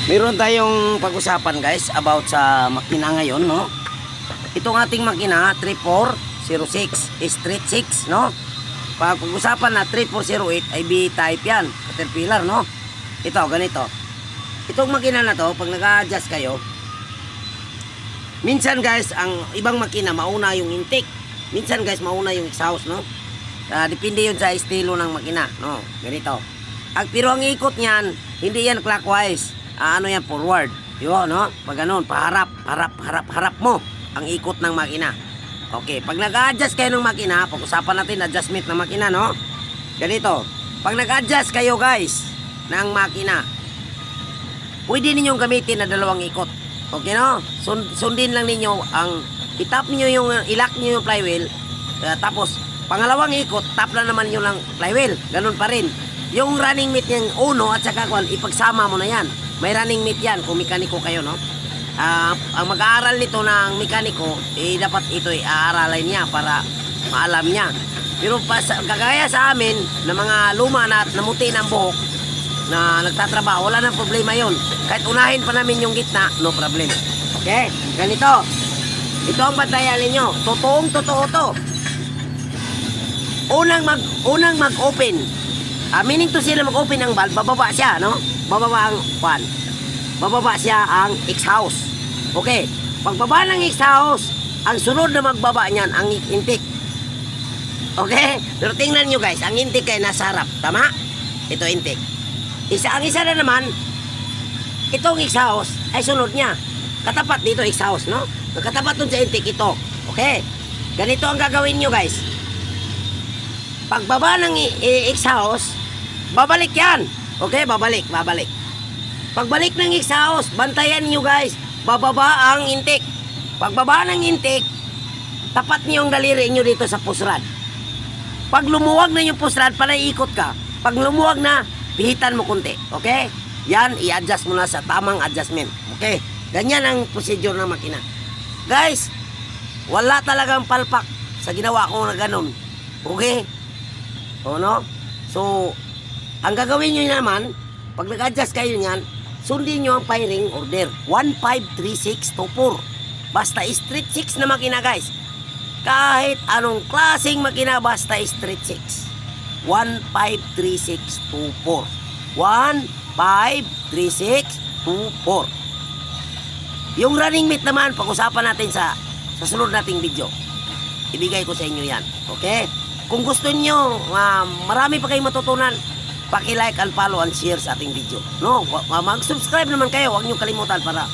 Meron tayong pag-usapan guys about sa makina ngayon, no? Itong ating makina 3406 Street 6, no? Pag-usapan na 3408 ay B-type yan, Caterpillar, no? Ito, ganito. Itong makina na to, pag nag-a-adjust kayo, minsan guys, ang ibang makina mauna yung intake. Minsan guys, mauna yung exhaust, no? Depende yun sa estilo ng makina, no? Ganito. Pero ang ikot niyan, hindi yan clockwise. Ano yan, forward. Yun, no? Pag ganun, paharap, harap mo ang ikot ng makina. Okay, pag nag-a-adjust kayo ng makina, pag-usapan natin adjustment ng makina, no? Ganito. Pag nag-adjust kayo guys ng makina, pwede ninyong gamitin na dalawang ikot. Okay, no? Sundin lang ninyo ang itap niyo yung ilock niyo yung flywheel, tapos pangalawang ikot, tap lang naman yung lang flywheel. Ganun pa rin. Yung running mate niyang uno at saka kwan, ipagsama mo na yan. May running mate yan kung mekaniko kayo, no? Ang mag-aaral nito ng mekaniko, dapat ito aaralin niya para maalam niya. Pero kagaya sa amin, na mga luma na at namuti ng buhok, na nagtatrabaho, wala nang problema yon. Kahit unahin pa namin yung gitna, no problem. Okay? Ganito. Ito ang bantayan ninyo. Totoong totoo to. Unang mag-open. Meaning to sila mag-open ng valve, bababa siya, no? Bababa ang fan. Bababa siya ang exhaust. Okay. Pagbaba ng exhaust, ang sunod na magbaba niyan, ang intake. Okay? Pero tingnan nyo guys, ang intake ay nasa harap. Tama? Ito intake. Ang isa na naman, itong exhaust ay sunod niya. Katapat dito exhaust, no? Katapat dun sa intake ito. Okay? Ganito ang gagawin nyo guys. Pagbaba ng exhaust, babalik yan. Okay? Babalik. Pagbalik ng exhaust, bantayan nyo guys. Bababa ang intake. Pagbaba ng intake, tapat nyo yung daliri nyo dito sa push rod. Pag lumuwag na yung push rod, panaiikot ka. Pag lumuwag na, pihitan mo kunti. Okay? Yan, i-adjust mo na sa tamang adjustment. Okay? Ganyan ang procedure ng makina. Guys, wala talagang palpak sa ginawa ko na ganun. Okay? O no? So, ang gagawin nyo naman, pag nag-adjust kayo niyan, sundin nyo ang firing order. 153624. Basta street 6 na makina guys. Kahit anong klaseng makina, basta street 6. 153624. 153624. Yung running mate naman, pag-usapan natin sa sunod nating video. Ibigay ko sa inyo yan. Okay? Kung gusto nyo, marami pa kayong matutunan, paki-like and follow and share sa ating video. No? Mag-subscribe naman kayo. Huwag nyo kalimutan para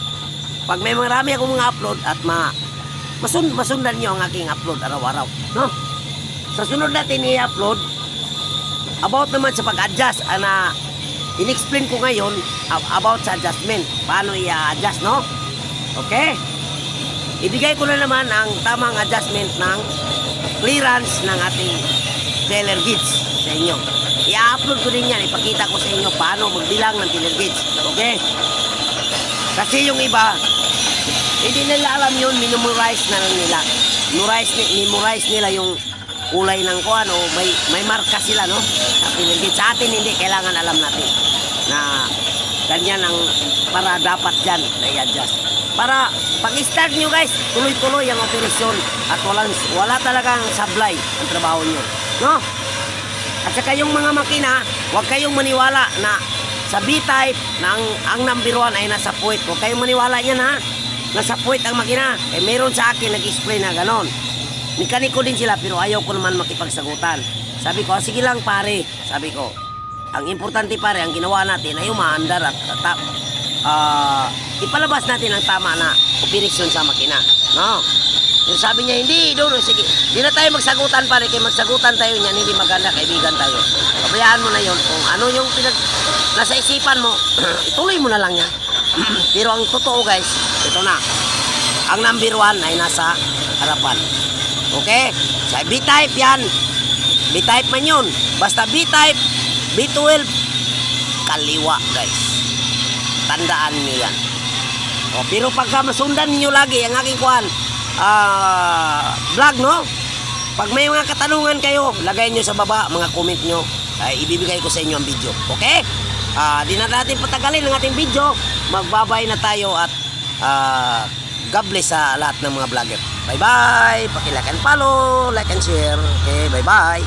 pag may marami akong mga upload at masundan nyo ang aking upload araw-araw. No? Sa sunod natin i-upload about naman sa pag-adjust na in-explain ko ngayon about sa adjustment. Paano i-adjust, no? Okay? Ibigay ko na naman ang tamang adjustment ng clearance ng ating trailer gauge sa inyo. I-upload ko din yan. Ipakita ko sa inyo paano magbilang ng trailer gauge. Okay? Kasi yung iba, hindi nila alam yun, minumorize na lang nila. Memorize nila yung kulay ng kuan o may marka sila, no? Sa trailer gauge. Sa atin hindi, kailangan alam natin na ganyan ang para dapat dyan na i-adjust. Para pag-start nyo guys, tuloy-tuloy ang operasyon at wala talagang sablay ang trabaho nyo. No? At saka yung mga makina, huwag kayong maniwala na sa B-type na ang number 1 ay nasa puwet. Huwag kayong maniwala yan ha. Nasa puwet ang makina. Meron sa akin nag-explain na ganon. Mekaniko din sila pero ayaw ko naman makipagsagutan. Sabi ko, sige lang pare. Sabi ko, ang importante pare, ang ginawa natin ay umaandar at ipalabas natin ang tama na operasyon sa makina. No? Yung sabi niya, hindi, doon, sige. Hindi na tayo magsagutan pare, kaya magsagutan tayo niyan, hindi maganda, kaibigan tayo. Pabayaan mo na yon. Kung ano yung nasa isipan mo, ituloy mo na lang yan. Pero ang totoo guys, ito na. Ang number 1 ay nasa harapan. Okay? Sa B-type yan. B-type man yun. Basta B-type, B12, kaliwa guys. Tandaan nyo yan. Pero pagka masundan niyo lagi ang aking kuhan, vlog, no? Pag may mga katanungan kayo, lagay nyo sa baba, mga comment nyo. Ibibigay ko sa inyo ang video. Okay? Di na natin patagalin ang ating video. Magbabay na tayo at God bless sa lahat ng mga vlogger. Bye-bye! Paki-like and follow, like and share. Okay, bye-bye!